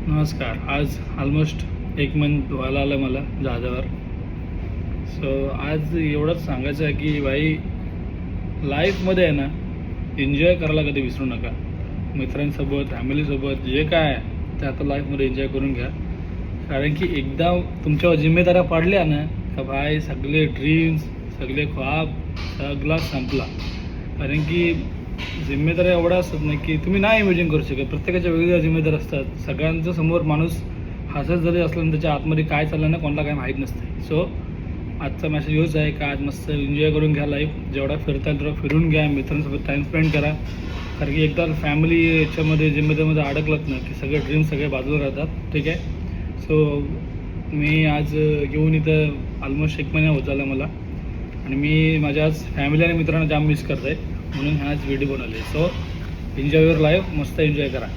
नमस्कार. आज ऑलमोस्ट एक मंथ व्हायला आलं मला जहाजावर. सो आज एवढंच सांगायचं आहे की भाई लाईफमध्ये आहे ना, एन्जॉय करायला कधी विसरू नका. मित्रांसोबत, फॅमिलीसोबत जे काय आहे ते आता लाईफमध्ये एन्जॉय करून घ्या. कारण की एकदा तुमच्यावर जिम्मेदाऱ्या पाडल्या ना का भाई सगळे ड्रीम्स, सगळे ख्वाब सगळा संपला. कारण की जिम्मेदाऱ्या एवढ्या असतात ना की तुम्ही नाही इमॅजिन करू शकत. प्रत्येकाच्या वेगवेगळ्या जिम्मेदाऱ्या असतात. सगळ्यांच्या समोर माणूस हसत जरी असलं ना त्याच्या आतमध्ये काय चाललं ना कोणाला काय माहीत नसते. सो आजचा मेसेज यूज आहे का आज मस्त एन्जॉय करून घ्या लाईफ. जेवढा फिरता तेवढा फिरून घ्या, मित्रांसोबत टाईम स्पेंड करा. कारण की एकदा फॅमिली याच्यामध्ये जिम्मेदारीमध्ये अडकलात ना की सगळे ड्रीम्स सगळे बाजूला राहतात. ठीक आहे. सो मी आज येऊन इथं ऑलमोस्ट 1 महिना होत झाला मला. आणि मी माझ्या आज फॅमिली आणि मित्रांना जाम मिस करत आहे म्हणून आज व्हिडिओ बनवले. सो एन्जॉय युअर लाईफ, मस्त एन्जॉय करा.